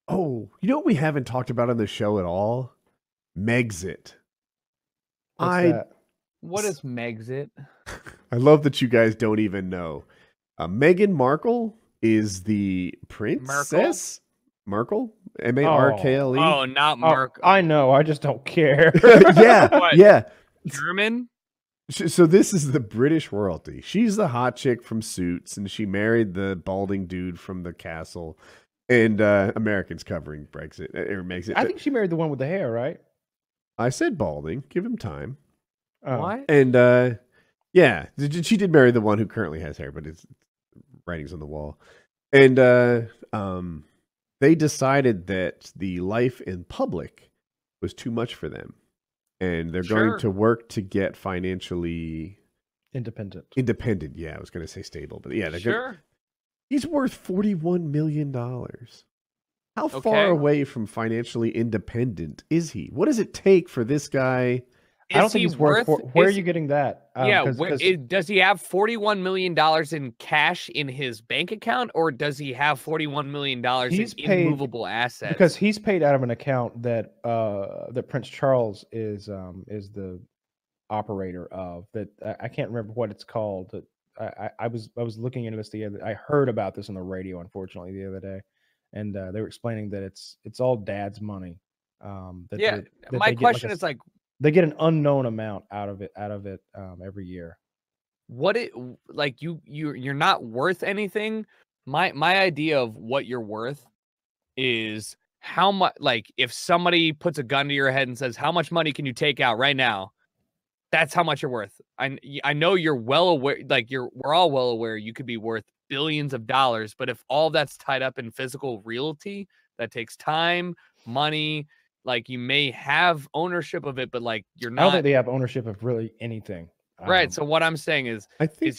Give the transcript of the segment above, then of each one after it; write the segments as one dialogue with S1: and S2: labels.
S1: Oh, you know what we haven't talked about on the show at all? Megxit.
S2: What's
S1: I
S2: that?
S3: What is Megxit?
S1: I love that you guys don't even know. Meghan Markle is the princess. Markle? Markle?
S3: Oh, not
S2: Oh,
S3: Mark.
S2: I know. I just don't care.
S1: Yeah,
S3: What?
S1: yeah.
S3: German?
S1: So this is the British royalty. She's the hot chick from Suits, and she married the balding dude from the castle. And Americans covering Brexit or Megxit.
S2: I think she married the one with the hair, right?
S1: I said balding. Give him time.
S2: Oh.
S3: What?
S1: And yeah, she did marry the one who currently has hair, but it's writings on the wall. And they decided that the life in public was too much for them, and they're going to work to get financially
S2: Independent.
S1: Yeah, I was going to say stable, but yeah,
S3: Sure.
S1: He's worth $41 million. How
S3: Okay.
S1: far away from financially independent is he? What does it take for this guy?
S2: I don't think he's worth. Where are you getting that?
S3: Yeah, does he have $41 million in cash in his bank account, or does he have $41 million in immovable assets?
S2: Because he's paid out of an account that that Prince Charles is the operator of. That I can't remember what it's called. I was looking into this the other. I heard about this on the radio, unfortunately, the other day, and they were explaining that it's all Dad's money.
S3: My question is like,
S2: they get an unknown amount out of it every year.
S3: What it like you're not worth anything. My idea of what you're worth is how much, like, if somebody puts a gun to your head and says, how much money can you take out right now? That's how much you're worth. I know you're well aware, like we're all well aware you could be worth billions of dollars, but if all that's tied up in physical realty, that takes time, money. Like, you may have ownership of it, but like you're not.
S2: I don't think they have ownership of really anything.
S3: Right. So what I'm saying is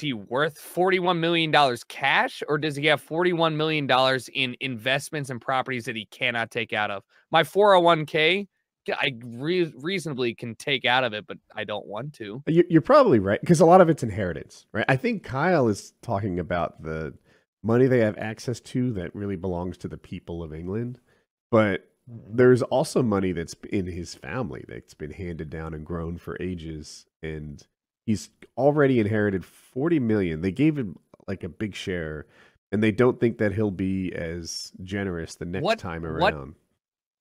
S3: he worth $41 million cash, or does he have $41 million in investments and properties that he cannot take out of? My 401k, I reasonably can take out of it, but I don't want to.
S1: You're probably right, because a lot of it's inheritance, right? I think Kyle is talking about the money they have access to that really belongs to the people of England, but there's also money that's in his family that's been handed down and grown for ages, and he's already inherited $40 million. They gave him like a big share, and they don't think that he'll be as generous the next time around.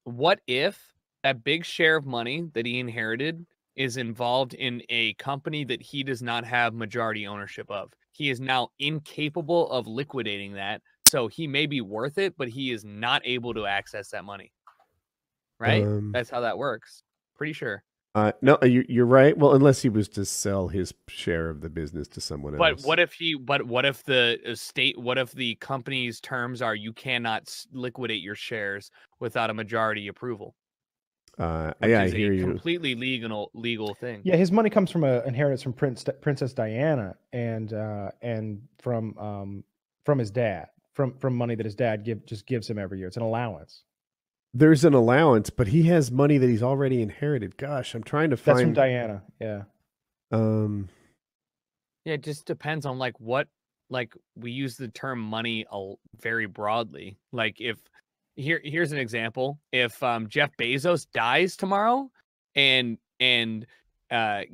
S3: What if that big share of money that he inherited is involved in a company that he does not have majority ownership of? He is now incapable of liquidating that, so he may be worth it, but he is not able to access that money. Right? That's how that works. Pretty sure.
S1: No, you're right. Well, unless he was to sell his share of the business to someone else.
S3: But what if the company's terms are you cannot liquidate your shares without a majority approval?
S1: I hear you.
S3: Completely legal thing.
S2: Yeah, his money comes from an inheritance from Princess Diana and from his dad, from money that his dad gives him every year. It's an allowance.
S1: There's an allowance, but he has money that he's already inherited. Gosh, I'm trying to find.
S2: That's from Diana. Yeah.
S3: Yeah, it just depends on what we use the term money very broadly. Like, if here's an example: if Jeff Bezos dies tomorrow and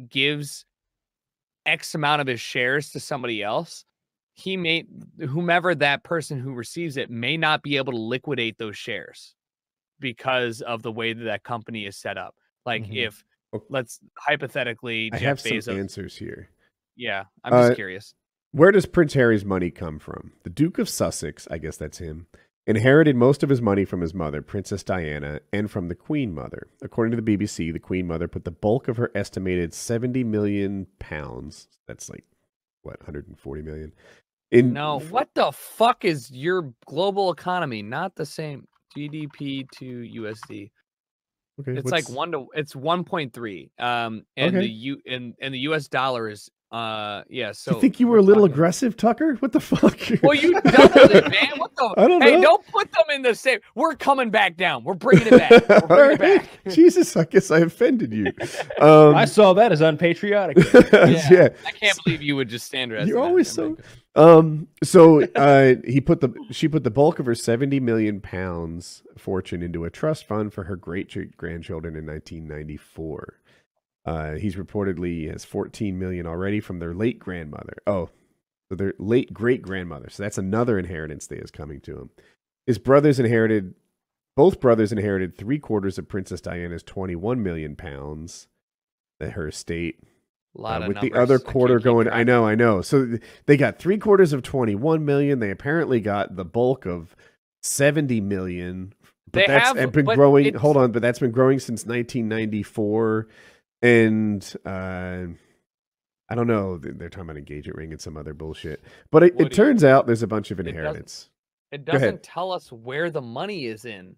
S3: gives X amount of his shares to somebody else, whomever that person who receives it may not be able to liquidate those shares, because of the way that company is set up. Like, if let's hypothetically,
S1: I have some answers here.
S3: Yeah, I'm just curious.
S1: Where does Prince Harry's money come from? The Duke of Sussex, I guess that's him, inherited most of his money from his mother, Princess Diana, and from the Queen Mother. According to the BBC, the Queen Mother put the bulk of her estimated £70 million, that's like, what, 140 million?
S3: What the fuck is your global economy? Not the same. GDP to USD. Okay, it's like 1.3. And the US dollar is yeah. So
S1: you think you were a little aggressive, Tucker? What the fuck?
S3: Well, you doubled it, man. What the?
S1: I don't know.
S3: Hey, don't put them in the same. We're coming back down. We're bringing it back. We're bringing it back.
S1: Jesus, I guess I offended you.
S2: I saw that as unpatriotic.
S3: Yeah. I can't believe you would just standardize.
S1: You're always so. So she put the bulk of her 70 million pounds fortune into a trust fund for her great grandchildren in 1994. He's reportedly has 14 million already from their late grandmother. Oh, so their late great grandmother. So that's another inheritance that is coming to him. Both brothers inherited 3/4 of Princess Diana's 21 million pounds that her estate.
S3: A lot of
S1: with
S3: numbers.
S1: the other
S3: I can't
S1: quarter
S3: keep
S1: going,
S3: track.
S1: I know. So they got 3/4 of 21 million. They apparently got the bulk of 70 million. But that's been growing. Hold on, but that's been growing since 1994. And I don't know. They're talking about engagement ring and some other bullshit. But it turns out there's a bunch of inheritance.
S3: It doesn't tell us where the money is in.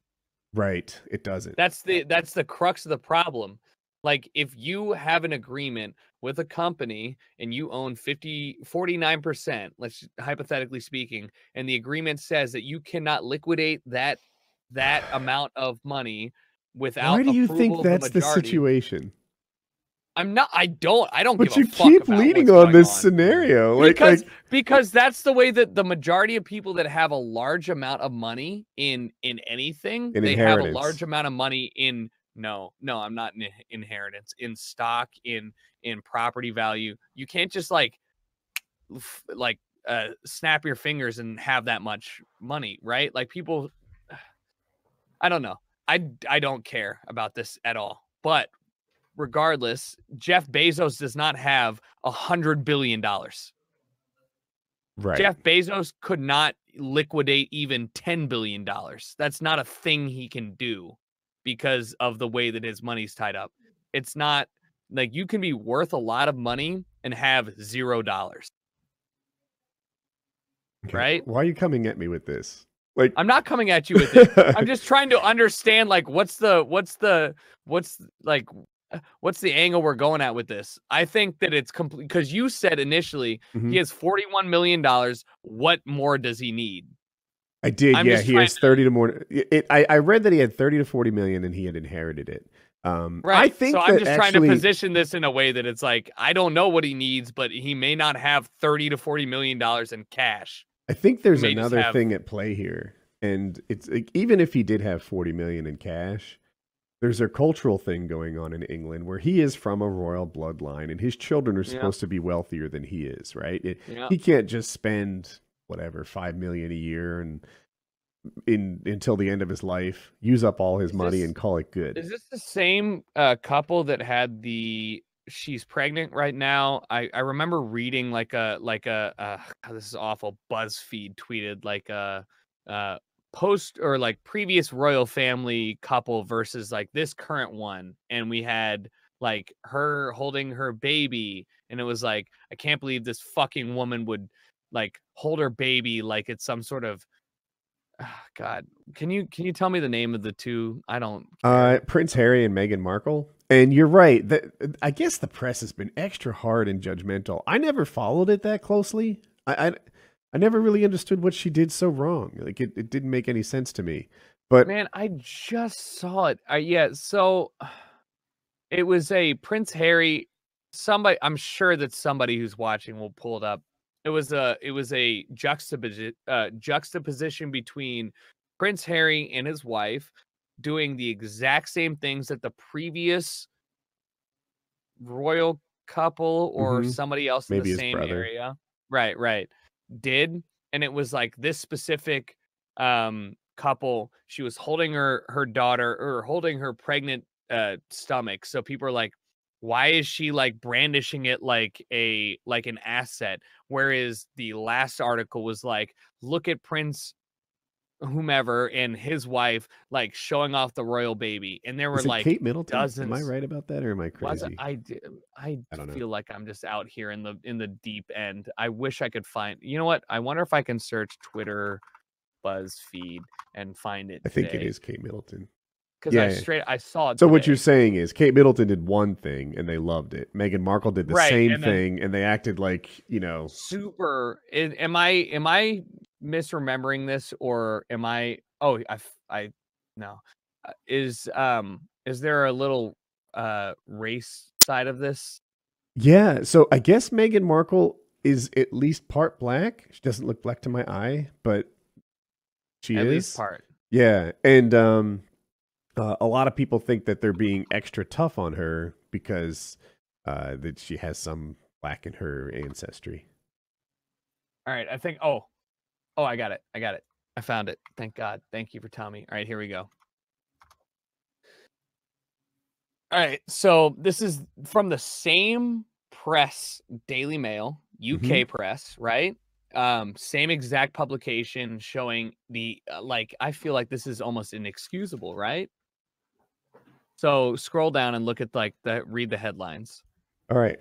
S1: Right. It doesn't.
S3: That's the crux of the problem. Like, if you have an agreement with a company and you own 49%, let's hypothetically speaking, and the agreement says that you cannot liquidate that amount of money without
S1: Why do you
S3: approval
S1: think that's
S3: of the majority.
S1: situation?
S3: I don't
S1: But
S3: give a fuck
S1: you keep
S3: about
S1: leading
S3: what's
S1: on this
S3: going
S1: scenario.
S3: Because that's the way that the majority of people that have a large amount of money in anything, they have a large amount of money in no, I'm not in inheritance, in stock, in property value. You can't just snap your fingers and have that much money, right? Like, people, I don't know. I don't care about this at all. But regardless, Jeff Bezos does not have $100 billion.
S1: Right.
S3: Jeff Bezos could not liquidate even $10 billion. That's not a thing he can do because of the way that his money's tied up. It's not like you can be worth a lot of money and have $0.
S1: Okay.
S3: Right?
S1: Why are you coming at me with this? Like,
S3: I'm not coming at you with it. I'm just trying to understand, like, what's the angle we're going at with this? I think that it's complete, because you said initially he has $41 million. What more does he need?
S1: I did. He has 30 to more. I read that he had 30 to 40 million and he had inherited it.
S3: Right.
S1: I think
S3: so. I'm just trying to position this in a way that it's like, I don't know what he needs, but he may not have 30 to 40 million dollars in cash.
S1: I think there's another thing at play here, and it's like, even if he did have 40 million in cash, there's a cultural thing going on in England where he is from a royal bloodline and his children are supposed to be wealthier than he is, right? He can't just spend whatever 5 million a year and until the end of his life, use up all his money and call it good.
S3: Is this the same couple that had she's pregnant right now? I remember reading this is awful, BuzzFeed tweeted like a post or like previous royal family couple versus like this current one, and we had like her holding her baby, and it was like, I can't believe this fucking woman would like hold her baby like it's some sort of God. Can you tell me the name of the two? I don't care.
S1: Prince Harry and Meghan Markle. And you're right. I guess the press has been extra hard and judgmental. I never followed it that closely. I never really understood what she did so wrong. Like, it didn't make any sense to me. But
S3: man, I just saw it. So it was a Prince Harry. I'm sure that somebody who's watching will pull it up. It was a juxtaposition between Prince Harry and his wife doing the exact same things that the previous royal couple or somebody else in the same area, right, did. And it was like this specific couple, she was holding her daughter, or holding her pregnant stomach. So people are like, why is she like brandishing it like an asset? Whereas the last article was like, look at Prince whomever and his wife like showing off the royal baby, and there were like
S1: Kate Middleton.
S3: Dozens.
S1: Am I right about that, or am I crazy?
S3: I don't feel like I'm just out here in the deep end. I wish I could find. You know what? I wonder if I can search Twitter BuzzFeed and find it.
S1: I think it is Kate Middleton.
S3: Because I saw it.
S1: So
S3: today.
S1: what you're saying is Kate Middleton did one thing and they loved it. Meghan Markle did the same thing and they acted like,
S3: super. Am I misremembering this, or am I? Oh, I no. Is there a little race side of this?
S1: Yeah. So I guess Meghan Markle is at least part black. She doesn't look black to my eye, but she
S3: At
S1: is.
S3: least part.
S1: Yeah, and a lot of people think that they're being extra tough on her because that she has some black in her ancestry.
S3: All right, I think. Oh, I got it. I found it. Thank God. Thank you for telling me. All right, here we go. All right, so this is from the same press, Daily Mail, UK press, right? Same exact publication showing the like. I feel like this is almost inexcusable, right? So scroll down and look at read the headlines.
S1: All right.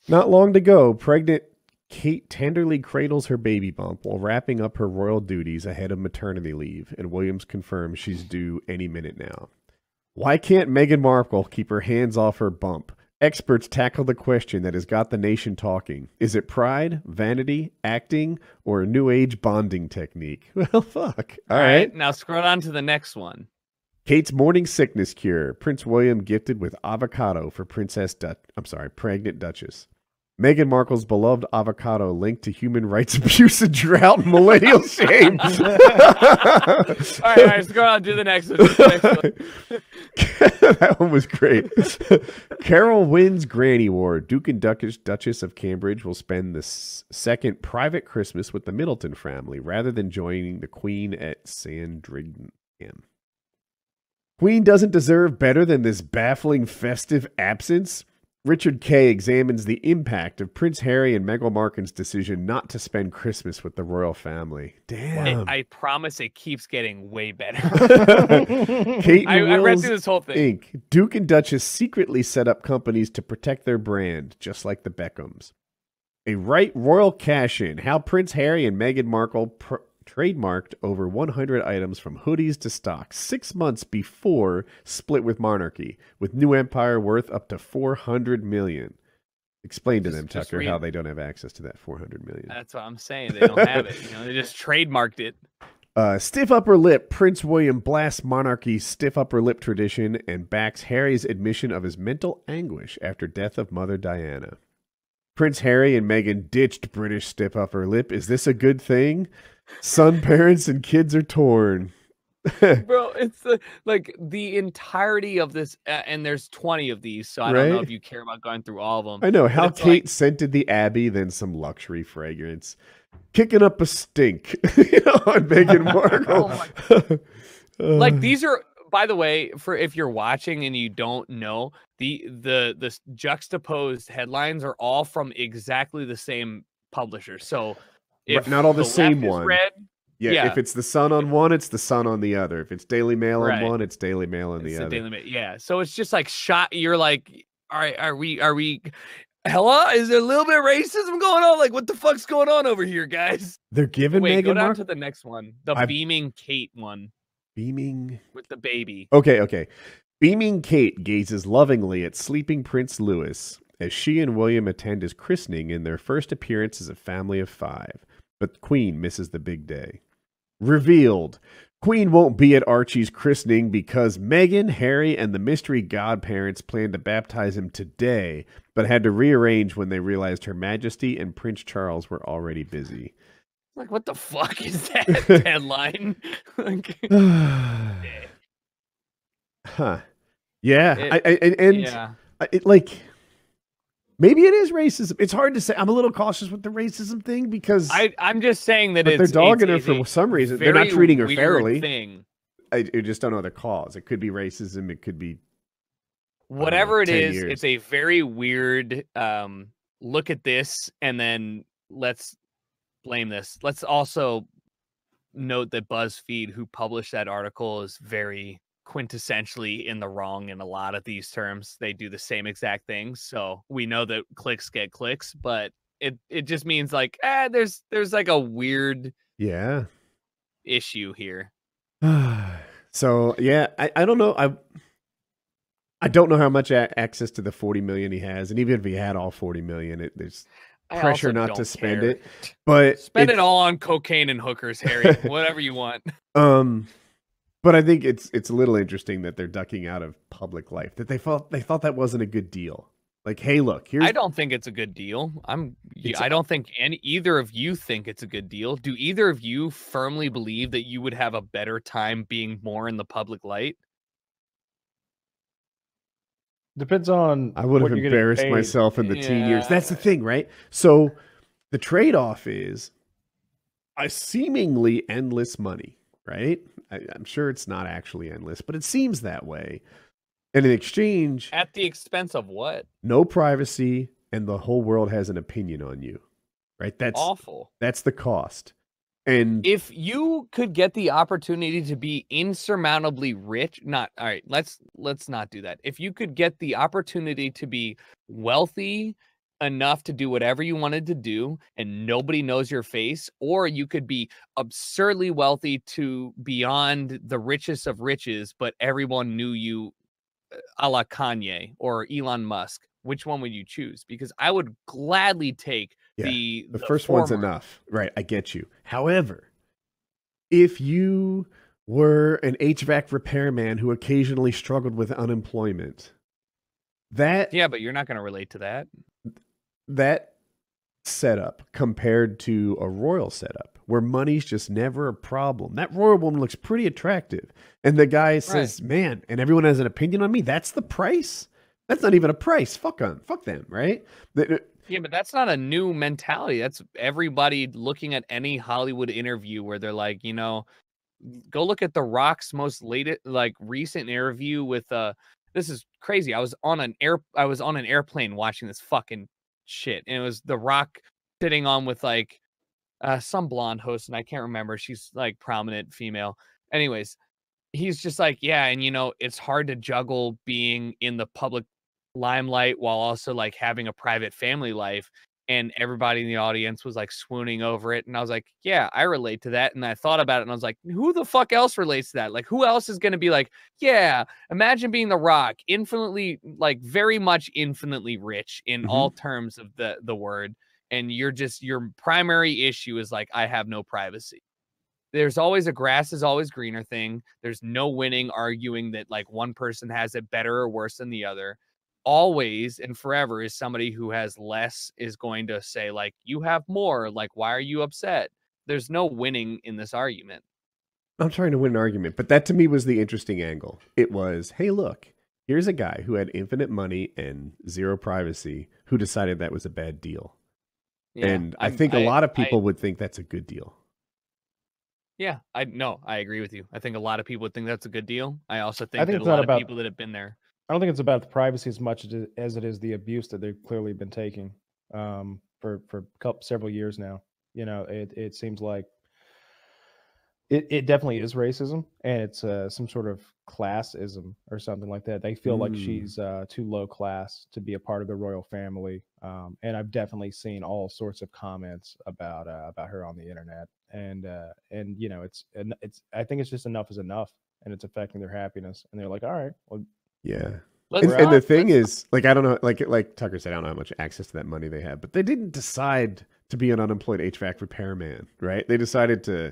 S1: Not long to go, pregnant Kate tenderly cradles her baby bump while wrapping up her royal duties ahead of maternity leave, and Williams confirms she's due any minute now. Why can't Meghan Markle keep her hands off her bump? Experts tackle the question that has got the nation talking. Is it pride, vanity, acting, or a new age bonding technique? Well, fuck. All right.
S3: Now scroll down to the next one.
S1: Kate's morning sickness cure. Prince William gifted with avocado for pregnant Duchess. Meghan Markle's beloved avocado linked to human rights abuse and drought and millennial shame.
S3: All right, scroll on to the next one.
S1: That one was great. Carol wins Granny War. Duke and Duchess of Cambridge will spend the second private Christmas with the Middleton family rather than joining the Queen at Sandringham. Queen doesn't deserve better than this baffling festive absence. Richard Kay examines the impact of Prince Harry and Meghan Markle's decision not to spend Christmas with the royal family. Damn.
S3: I promise it keeps getting way better.
S1: Kate
S3: I read
S1: Wills,
S3: through this whole thing.
S1: Inc. Duke and Duchess secretly set up companies to protect their brand, just like the Beckhams. A royal cash-in. How Prince Harry and Meghan Markle trademarked over 100 items from hoodies to stocks 6 months before split with monarchy, with new empire worth up to $400 million. Explain to them, Tucker, how they don't have access to that $400 million.
S3: That's what I'm saying. They don't have it. They just trademarked it.
S1: Stiff upper lip. Prince William blasts monarchy's stiff upper lip tradition and backs Harry's admission of his mental anguish after death of Mother Diana. Prince Harry and Meghan ditched British stiff upper lip. Is this a good thing? Son, parents, and kids are torn.
S3: Bro, it's the entirety of this, and there's 20 of these, so I don't know if you care about going through all of them.
S1: I know how Kate scented the Abbey, then some luxury fragrance, kicking up a stink on Meghan Markle.
S3: These are, by the way, for if you're watching and you don't know, the juxtaposed headlines are all from exactly the same publisher. So if
S1: not all the same one.
S3: Red,
S1: yeah, if it's the Sun on one, it's the Sun on the other. If it's Daily Mail on one, it's Daily Mail on the other.
S3: Daily Mail. Yeah, so it's just like you're like, all right, are we? Hello, is there a little bit of racism going on? Like, what the fuck's going on over here, guys?
S1: They're giving Meghan
S3: go down
S1: Markle
S3: to the next one, the beaming Kate one.
S1: Beaming
S3: with the baby.
S1: Okay. Beaming Kate gazes lovingly at sleeping Prince Louis as she and William attend his christening in their first appearance as a family of 5. But the Queen misses the big day. Revealed. Queen won't be at Archie's christening because Meghan, Harry, and the mystery godparents planned to baptize him today, but had to rearrange when they realized Her Majesty and Prince Charles were already busy.
S3: Like, what the fuck is that headline?
S1: Huh. Yeah. Maybe it is racism. It's hard to say. I'm a little cautious with the racism thing because
S3: I'm just saying that
S1: they're dogging her for some reason. They're not treating her fairly.
S3: Thing.
S1: I just don't know the cause. It could be racism. It could be
S3: whatever it is. Years. It's a very weird look at this, and then let's blame this. Let's also note that BuzzFeed, who published that article, is very quintessentially in the wrong in a lot of these terms. They do the same exact things, so we know that clicks get clicks, but it just means like there's like a weird issue here.
S1: So yeah, I don't know. I don't know how much access to the 40 million he has, and even if he had all 40 million, there's pressure not to spend it. But
S3: spend it all on cocaine and hookers, Harry. Whatever you want.
S1: But I think it's a little interesting that they're ducking out of public life. That they thought that wasn't a good deal. Like, hey, look, here's
S3: I don't think it's a good deal.
S1: It's
S3: I don't think either of you think it's a good deal. Do either of you firmly believe that you would have a better time being more in the public light?
S2: Depends on
S1: I would have
S2: what you're getting
S1: embarrassed
S2: paid.
S1: myself in the teen years. That's the
S3: Yeah.
S1: thing, right? So the trade-off is a seemingly endless money, right? I'm sure it's not actually endless, but it seems that way. And in exchange,
S3: At the expense of what?
S1: no privacy, and the whole world has an opinion on you, right?
S3: Awful.
S1: That's the cost. And
S3: If you could get the opportunity to be insurmountably rich, not all right, let's not do that. If you could get the opportunity to be wealthy enough to do whatever you wanted to do and nobody knows your face, or you could be absurdly wealthy to beyond the richest of riches, but everyone knew you a la Kanye or Elon Musk, which one would you choose? Because I would gladly take
S1: yeah,
S3: the
S1: the first one's
S3: former.
S1: enough, right? I get you. However, if you were an HVAC repairman who occasionally struggled with unemployment,
S3: Yeah, but you're not going to relate to that.
S1: that setup compared to a royal setup where money's just never a problem. That royal woman looks pretty attractive. And the guy says, man, and everyone has an opinion on me. That's the price. That's not even a price. Fuck them, right?
S3: Yeah, but that's not a new mentality. That's everybody looking at any Hollywood interview where they're like, go look at The Rock's most recent interview with this is crazy. I was on an airplane watching this fucking shit, and it was The Rock sitting on with some blonde host, and I can't remember. She's like prominent female. Anyways, he's just like, yeah, and it's hard to juggle being in the public limelight while also like having a private family life. And everybody in the audience was like swooning over it. And I was like, yeah, I relate to that. And I thought about it and I was like, who the fuck else relates to that? Like, who else is going to be like, yeah, imagine being The Rock, infinitely, like very much infinitely rich in all terms of the word. And your primary issue is like, I have no privacy. There's always a grass is always greener thing. There's no winning arguing that like one person has it better or worse than the other. Always and forever is somebody who has less is going to say like, you have more. Like, why are you upset? There's no winning in this argument.
S1: I'm trying to win an argument, but that to me was the interesting angle. It was, hey, look, here's a guy who had infinite money and zero privacy who decided that was a bad deal. Yeah, and I think a lot of people would think that's a good deal.
S3: Yeah, I agree with you. I think a lot of people would think that's a good deal. I also think that a lot of people that have been there.
S2: I don't think it's about the privacy as much as it is the abuse that they've clearly been taking for several years now. It seems like it definitely is racism, and it's some sort of classism or something like that. They feel like she's too low class to be a part of the royal family, and I've definitely seen all sorts of comments about her on the internet, and it's I think it's just enough is enough, and it's affecting their happiness, and they're like, all right, well,
S1: yeah. And the thing is, like, I don't know, like Tucker said, I don't know how much access to that money they have, but they didn't decide to be an unemployed HVAC repairman, right? They decided to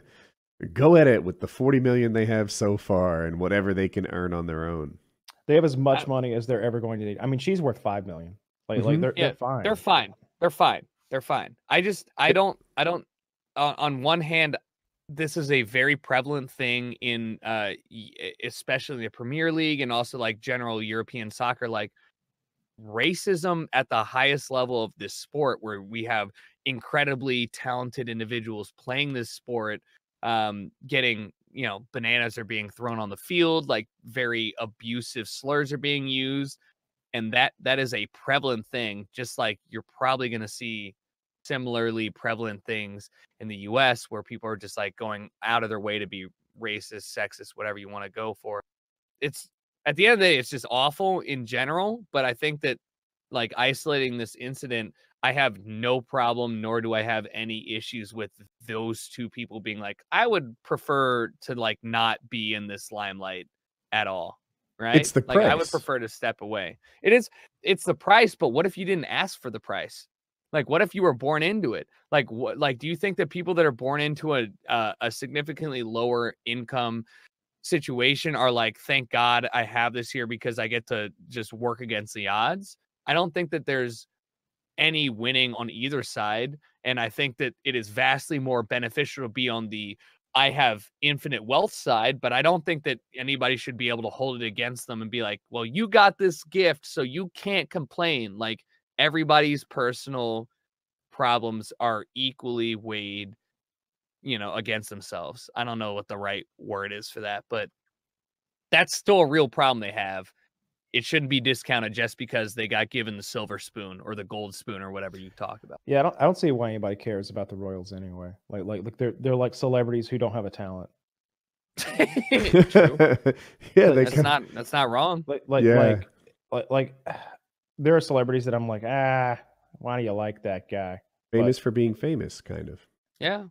S1: go at it with the 40 million they have so far and whatever they can earn on their own.
S2: They have as much money as they're ever going to need. I mean, she's worth 5 million. Like they're fine.
S3: They're fine. They're fine. I don't on one hand, this is a very prevalent thing in especially the Premier League and also like general European soccer, like racism at the highest level of this sport, where we have incredibly talented individuals playing this sport, getting, bananas are being thrown on the field, like very abusive slurs are being used. And that is a prevalent thing, just like you're probably going to see similarly prevalent things in the US where people are just like going out of their way to be racist, sexist, whatever you want to go for. It's at the end of the day, it's just awful in general. But I think that like isolating this incident, I have no problem, nor do I have any issues with those two people being like, I would prefer to like not be in this limelight at all. Right?
S1: It's the price.
S3: I would prefer to step away. It's the price, but what if you didn't ask for the price? Like, what if you were born into it? Like, what? Like, do you think that people that are born into a significantly lower income situation are like, thank God I have this here because I get to just work against the odds? I don't think that there's any winning on either side. And I think that it is vastly more beneficial to be on the I have infinite wealth side, but I don't think that anybody should be able to hold it against them and be like, well, you got this gift, so you can't complain. Like, everybody's personal problems are equally weighed, against themselves. I don't know what the right word is for that, but that's still a real problem they have. It shouldn't be discounted just because they got given the silver spoon or the gold spoon or whatever you talk about.
S2: Yeah, I don't see why anybody cares about the royals anyway. Like they're like celebrities who don't have a talent.
S3: True.
S1: Yeah,
S3: that's not wrong.
S2: Like there are celebrities that I'm like, why do you like that guy?
S1: Famous for being famous, kind of.
S3: Yeah.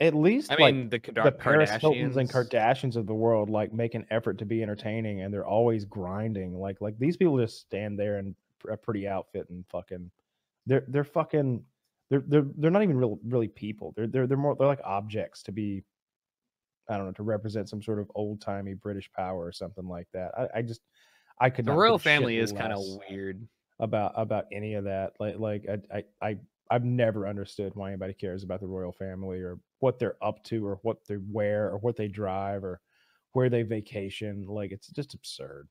S2: At least
S3: I mean, the
S2: Paris Hiltons and
S3: Kardashians.
S2: Kardashians of the world like make an effort to be entertaining, and they're always grinding. Like these people just stand there in a pretty outfit and fucking they're not even really people. They're like objects to be, I don't know, to represent some sort of old timey British power or something like that. I could
S3: The
S2: not
S3: royal
S2: give a shit
S3: family is kind of
S2: less
S3: weird.
S2: about any of that. I've never understood why anybody cares about the royal family or what they're up to or what they wear or what they drive or where they vacation. Like, it's just absurd.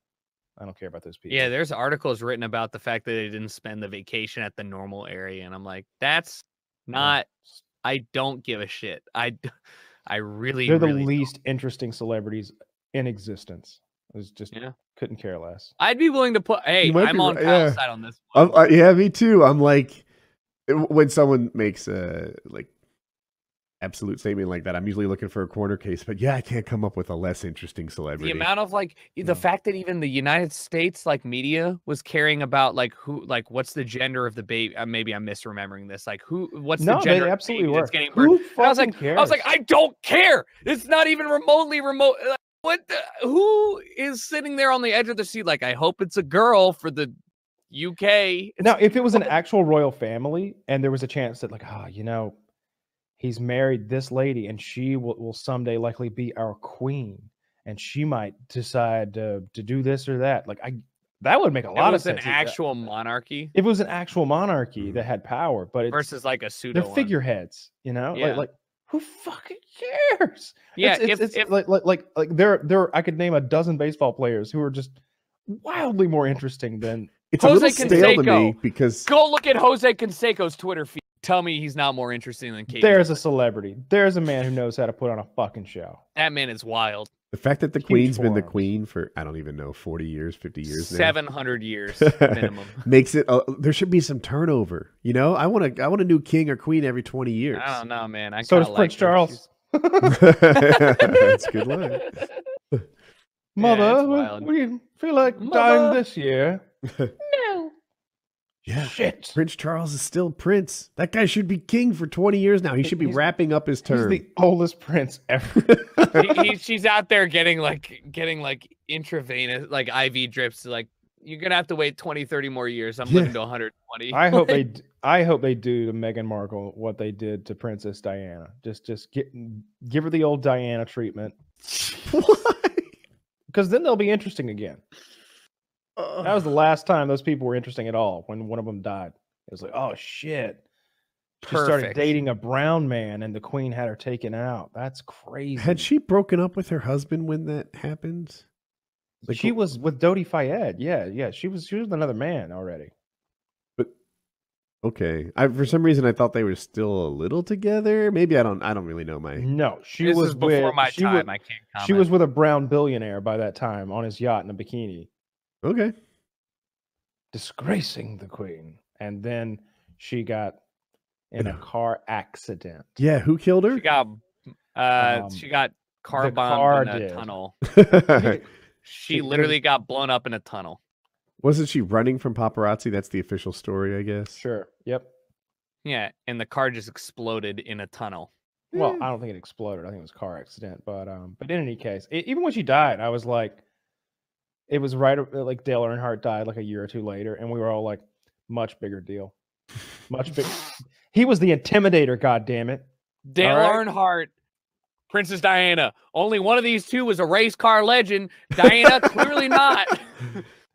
S2: I don't care about those people.
S3: Yeah, there's articles written about the fact that they didn't spend the vacation at the normal area, and I'm like, that's not. I don't give a shit. I really.
S2: They're the
S3: really
S2: least
S3: don't.
S2: interesting celebrities in existence. It was just couldn't care less.
S3: I'd be willing to put. Hey, I'm on Kyle's side on this one.
S1: Yeah, me too. I'm like, when someone makes a absolute statement like that, I'm usually looking for a corner case, but I can't come up with a less interesting celebrity.
S3: The amount of the fact that even the United States media was caring about what's the gender of the baby. Maybe I'm misremembering this. What's the gender?
S2: They absolutely
S3: of the baby
S2: were.
S3: Who fucking cares? I was like, I don't care. It's not even remotely remote. Who is sitting there on the edge of the seat? I hope it's a girl for the UK.
S2: Now, if it was an actual royal family and there was a chance that he's married this lady and she will someday likely be our queen and she might decide to do this or that. That would make a lot of sense.
S3: If it was an actual monarchy.
S2: If it was an actual monarchy that had power, but it's
S3: versus a pseudo.
S2: They're figureheads,
S3: Yeah.
S2: Who fucking cares?
S3: Yeah,
S2: it's there. I could name a dozen baseball players who are just wildly more interesting than.
S1: It's Jose a little stale to me because
S3: go look at Jose Canseco's Twitter feed. Tell me he's not more interesting than Katie.
S2: There's a celebrity. There's a man who knows how to put on a fucking show.
S3: That man is wild.
S1: The fact that the Queen's been the Queen for, I don't even know, 40 years, 50 years now.
S3: 700 years minimum.
S1: Makes it, there should be some turnover. I want a new king or queen every 20 years.
S3: I don't know, man.
S2: So does Prince Charles.
S1: That's good line.
S2: Mother, we feel like dying this year.
S3: No.
S1: Yeah.
S2: Shit.
S1: Prince Charles is still prince. That guy should be king for 20 years now. He should be wrapping up his term.
S2: He's the oldest prince ever.
S3: She's out there getting intravenous, IV drips. You're going to have to wait 20, 30 more years. I'm living to 120.
S2: I hope they do to Meghan Markle what they did to Princess Diana. Just give her the old Diana treatment. Because then they'll be interesting again. That was the last time those people were interesting at all, when one of them died. It was like, oh, shit. She started dating a brown man, and the queen had her taken out. That's crazy.
S1: Had she broken up with her husband when that happened?
S2: She was with Dodi Fayed. Yeah. She was with another man already.
S1: But okay, for some reason I thought they were still a little together. Maybe I don't really know my.
S2: No,
S3: this was before my time. I can't comment.
S2: She was with a brown billionaire by that time on his yacht in a bikini.
S1: Okay.
S2: Disgracing the queen. And then she got in a car accident.
S1: Yeah, who killed her?
S3: She got car bombed in a tunnel. She literally got blown up in a tunnel.
S1: Wasn't she running from paparazzi? That's the official story, I guess.
S2: Sure. Yep.
S3: Yeah, and the car just exploded in a tunnel.
S2: Well, I don't think it exploded. I think it was a car accident. But in any case, even when she died, I was like, it was right like Dale Earnhardt died a year or two later, and we were all like, much bigger deal. Much bigger. He was the intimidator, goddammit.
S3: Dale Earnhardt, Princess Diana. Only one of these two was a race car legend. Diana, clearly not.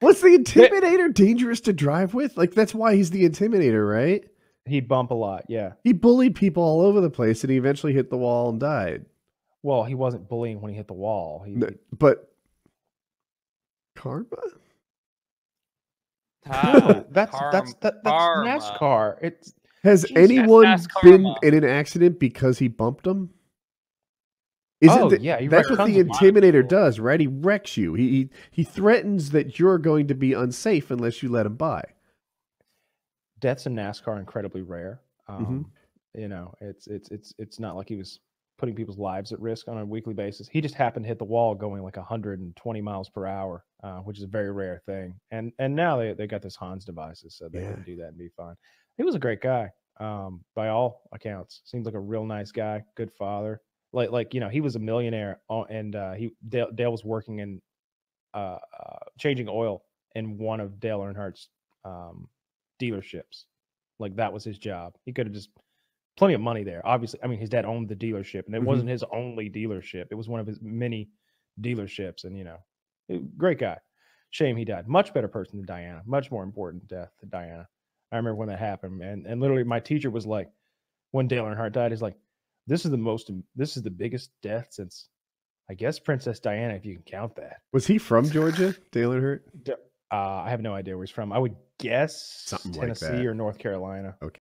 S1: What's the Intimidator dangerous to drive with? Like, that's why he's the Intimidator, right?
S2: He'd bump a lot, yeah.
S1: He bullied people all over the place, and he eventually hit the wall and died.
S2: Well, he wasn't bullying when he hit the wall.
S1: But karma?
S2: No, that's
S3: karma.
S2: NASCAR.
S1: Has
S2: Jesus,
S1: anyone
S3: that's
S1: been
S3: karma.
S1: in an accident because he bumped them?
S2: Yeah,
S1: That's what the
S2: tons of
S1: Intimidator
S3: people.
S1: does, right? He wrecks you. He threatens that you're going to be unsafe unless you let him by.
S2: Deaths in NASCAR are incredibly rare.
S1: Mhm.
S2: You know, it's not like he was putting people's lives at risk on a weekly basis. He just happened to hit the wall going like 120 miles per hour, which is a very rare thing. And now they got this Hans devices, so they can do that and be fine. He was a great guy, by all accounts. Seemed like a real nice guy, good father. Like you know, he was a millionaire, and Dale was working in changing oil in one of Dale Earnhardt's dealerships. Like that was his job. He could have just plenty of money there. Obviously, I mean, his dad owned the dealership, and it wasn't his only dealership. It was one of his many dealerships, and you know, great guy. Shame he died. Much better person than Diana. Much more important death than Diana. I remember when that happened, and literally my teacher was like, when Dale Earnhardt died, he's like, this is the biggest death since, I guess, Princess Diana, if you can count that.
S1: Was he from Georgia, Dale Earnhardt?
S2: I have no idea where he's from. I would guess
S1: Something like
S2: Tennessee
S1: that.
S2: or North Carolina.
S1: Okay.